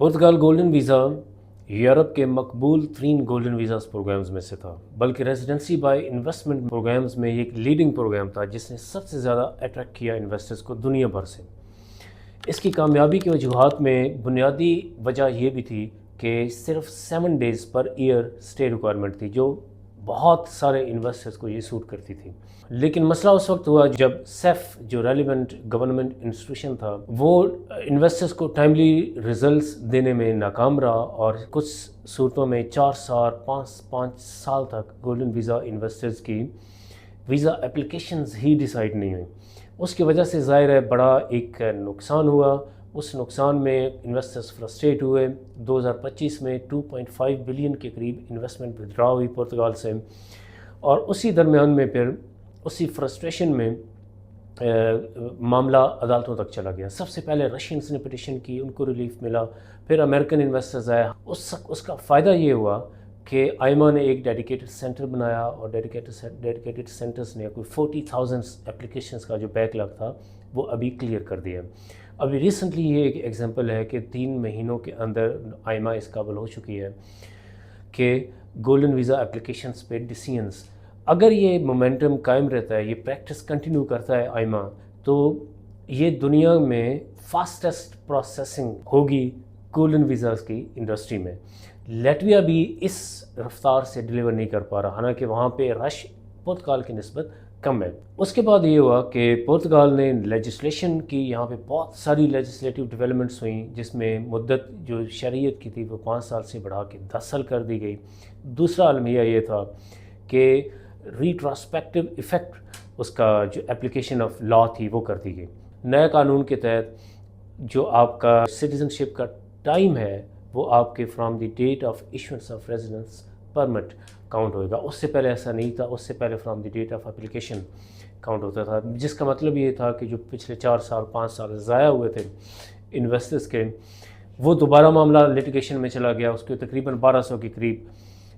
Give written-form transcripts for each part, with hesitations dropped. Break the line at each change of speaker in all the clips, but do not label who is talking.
पुर्तगाल golden visa Europe के मकबूल तरीन golden visas programmes में से था, बल्कि रेजिडेंसी बाय इन्वेस्टमेंट प्रोग्राम्स में ये एक लीडिंग प्रोग्राम था जिसने सबसे ज़्यादा अट्रैक्ट किया इन्वेस्टर्स को दुनिया भर से। इसकी कामयाबी की वजूहात में बुनियादी वजह यह भी थी कि सिर्फ 7 days per year stay requirement थी, जो बहुत सारे इन्वेस्टर्स को ये सूट करती थी। लेकिन मसला उस वक्त हुआ जब सेफ जो रेलिवेंट गवर्नमेंट इंस्टीट्यूशन था वो इन्वेस्टर्स को टाइमली रिजल्ट्स देने में नाकाम रहा, और कुछ सूरतों में 4 साल 5 साल तक गोल्डन वीज़ा इन्वेस्टर्स की वीज़ा एप्लीकेशंस ही डिसाइड नहीं हुई। उसकी वजह से ज़ाहिर है बड़ा एक नुकसान हुआ। उस नुकसान में इन्वेस्टर्स फ्रस्ट्रेट हुए। 2025 में 2.5 बिलियन के करीब इन्वेस्टमेंट विड्रॉ हुई पुर्तगाल से, और उसी दरमियान में फिर उसी फ्रस्ट्रेशन में मामला अदालतों तक चला गया। सबसे पहले रशियंस ने पिटिशन की, उनको रिलीफ मिला, फिर अमेरिकन इन्वेस्टर्स आए। उसका फ़ायदा ये हुआ कि आइमा ने एक डेडिकेटेड सेंटर बनाया, और डेडिकेटेड सेंटर्स ने कोई 40,000 एप्लीकेशंस का जो बैकलॉग था वो अभी क्लियर कर दिया। अभी रिसेंटली ये एक एग्जांपल है कि 3 महीनों के अंदर आइमा इस काबिल हो चुकी है कि गोल्डन वीज़ा एप्लीकेशंस पे डिसीजंस, अगर ये मोमेंटम कायम रहता है, ये प्रैक्टिस कंटिन्यू करता है आइमा, तो ये दुनिया में फास्टेस्ट प्रोसेसिंग होगी गोल्डन वीज़ास की इंडस्ट्री में। लैटविया भी इस रफ्तार से डिलीवर नहीं कर पा रहा, हालांकि वहाँ पे रश पुर्तगाल की निस्बत कम है। उसके बाद ये हुआ कि पुर्तगाल ने लेजिस्लेशन की, यहाँ पे बहुत सारी लेजिस्लेटिव डेवलपमेंट्स हुई, जिसमें मुद्दत जो शरीयत की थी वो 5 साल से बढ़ा के 10 साल कर दी गई। दूसरा अलमिया ये था कि रिट्रोस्पेक्टिव इफ़ेक्ट उसका जो एप्लीकेशन ऑफ लॉ थी वो कर दी गई। नए कानून के तहत जो आपका सिटीज़नशिप का टाइम है वो आपके from the date of issuance of residence permit count होएगा। उससे पहले ऐसा नहीं था, उससे पहले from the date of application count होता था, जिसका मतलब ये था कि जो पिछले 4 साल 5 साल ज़ाया हुए थे इन्वेस्टर्स के, वो दोबारा मामला लिटिगेशन में चला गया। उसके तकरीबन 1200 के करीब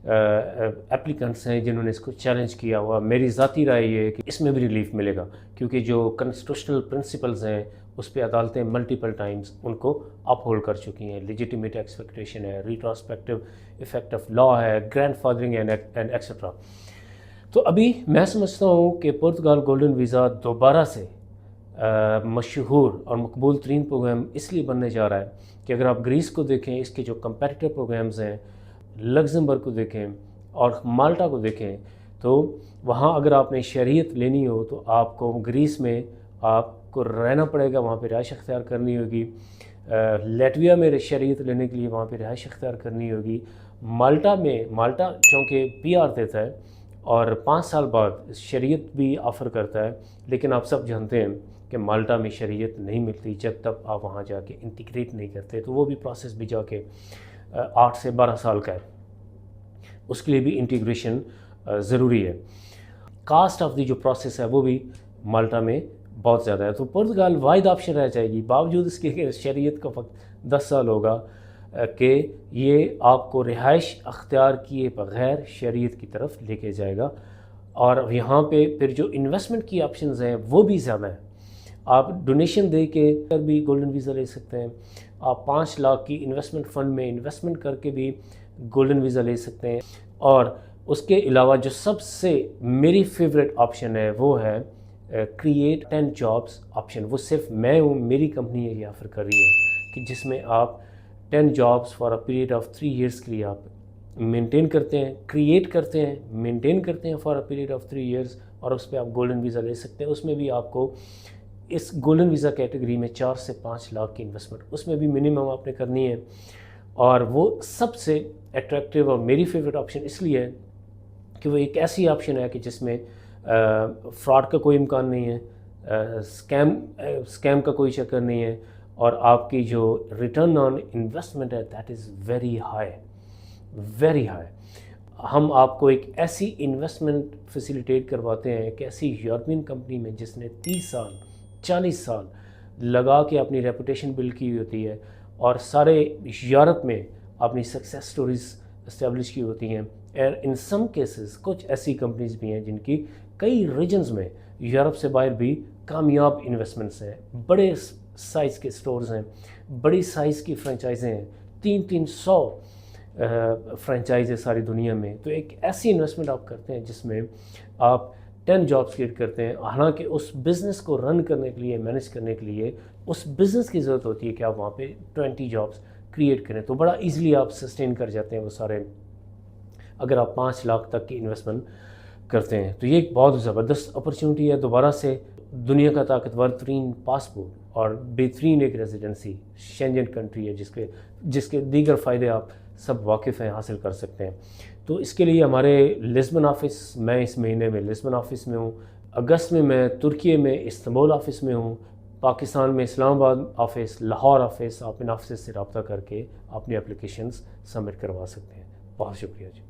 एप्लीकेंट्स हैं जिन्होंने इसको चैलेंज किया हुआ। मेरी ज़ाती राय ये है कि इसमें भी रिलीफ मिलेगा, क्योंकि जो कॉन्स्टिट्यूशनल प्रिंसिपल्स हैं उस पर अदालतें मल्टीपल टाइम्स उनको अपहोल्ड कर चुकी हैं। लेजिटिमेट एक्सपेक्टेशन है, रिट्रोस्पेक्टिव इफेक्ट ऑफ लॉ है, ग्रैंडफादरिंग एंड एक्सेट्रा। तो अभी मैं समझता हूँ कि पुर्तगाल गोल्डन वीज़ा दोबारा से मशहूर और मकबूल तरीन प्रोग्राम इसलिए बनने जा रहा है कि अगर आप ग्रीस को देखें, इसके जो कंपेटिटिव प्रोग्राम्स हैं, लग्जमबर्ग को देखें और माल्टा को देखें, तो वहाँ अगर आपने शरीयत लेनी हो तो आपको ग्रीस में आपको रहना पड़ेगा, वहाँ पे रिहाइश अख्तियार करनी होगी। लैटविया में शरीयत लेने के लिए वहाँ पे रिहाइश अख्तियार करनी होगी। माल्टा चूँकि PR देता है और 5 साल बाद शरीयत भी ऑफ़र करता है, लेकिन आप सब जानते हैं कि माल्टा में शरीयत नहीं मिलती जब तक आप वहाँ जाके इंटीग्रेट नहीं करते, तो वो भी प्रोसेस भी जाके 8 से 12 साल का है। उसके लिए भी इंटीग्रेशन ज़रूरी है। कास्ट ऑफ दी जो प्रोसेस है वो भी माल्टा में बहुत ज़्यादा है। तो पुर्तगाल वाहिद ऑप्शन रह जाएगी, बावजूद इसके कि शरीयत का वक्त 10 साल होगा, कि ये आपको रिहाइश अख्तियार किए बग़ैर शरीयत की तरफ लेके जाएगा। और यहाँ पे फिर जो इन्वेस्टमेंट की ऑप्शंस हैं वो भी ज़्यादा है। आप डोनेशन दे के भी गोल्डन वीज़ा ले सकते हैं, आप 5 लाख की इन्वेस्टमेंट फ़ंड में इन्वेस्टमेंट करके भी गोल्डन वीज़ा ले सकते हैं। और उसके अलावा जो सबसे मेरी फेवरेट ऑप्शन है वो है क्रिएट 10 जॉब्स ऑप्शन। वो सिर्फ मैं हूँ, मेरी कंपनी है ये ऑफ़र कर रही है कि जिसमें आप 10 jobs for a period of 3 years के लिए आप मेंटेन करते हैं, क्रिएट करते हैं, मेंटेन करते हैं for a period of 3 years, और उस पर आप गोल्डन वीज़ा ले सकते हैं। उसमें भी आपको इस गोल्डन वीज़ा कैटेगरी में 4 से 5 लाख की इन्वेस्टमेंट उसमें भी मिनिमम आपने करनी है। और वो सबसे अट्रैक्टिव और मेरी फेवरेट ऑप्शन इसलिए है कि वो एक ऐसी ऑप्शन है कि जिसमें फ्रॉड का कोई इम्कान नहीं है, स्कैम का कोई चक्कर नहीं है, और आपकी जो रिटर्न ऑन इन्वेस्टमेंट है that is very high, very high. हम आपको एक ऐसी इन्वेस्टमेंट फैसिलिटेट करवाते हैं, एक ऐसी यूरोपियन कंपनी में जिसने 30 साल 40 साल लगा के अपनी रेपुटेशन बिल्ड की होती है, और सारे यूरोप में अपनी सक्सेस स्टोरीज इस्टेब्लिश की होती हैं। और इन सम केसेस कुछ ऐसी कंपनीज भी हैं जिनकी कई रीजन्स में यूरोप से बाहर भी कामयाब इन्वेस्टमेंट्स हैं, बड़े साइज़ के स्टोर्स हैं, बड़ी साइज़ की फ्रेंचाइज़ें हैं, 300 فرینچائز ہے ساری دنیا میں. تو ایک ایسی انویسٹمنٹ آپ کرتے ہیں جس میں آپ 10 جابس کریٹ کرتے ہیں. حالانکہ اس بزنس کو رن کرنے کے لیے، مینیج کرنے کے لیے اس بزنس کی ضرورت ہوتی ہے کہ آپ وہاں پہ 20 جابس کریٹ کریں. تو بڑا ایزیلی آپ سسٹین کر جاتے ہیں وہ سارے، اگر آپ 5 لاکھ تک کی انویسٹمنٹ کرتے ہیں. تو یہ ایک بہت زبردست اپرچونٹی ہے. دوبارہ سے دنیا کا طاقتور ترین پاسپورٹ اور بہترین ایک ریزیڈنسی شینجن کنٹری ہے جس کے دیگر فائدے آپ سب واقف ہیں، حاصل کر سکتے ہیں. تو اس کے لیے ہمارے لسبن آفس، میں اس مہینے میں لسبن آفس میں ہوں، اگست میں ترکیے میں استنبول آفس میں ہوں، پاکستان میں اسلام آباد آفس، لاہور آفس. آپ ان آفسز سے رابطہ کر کے اپنی اپلیکیشنز سبمٹ کروا سکتے ہیں. بہت شکریہ جی.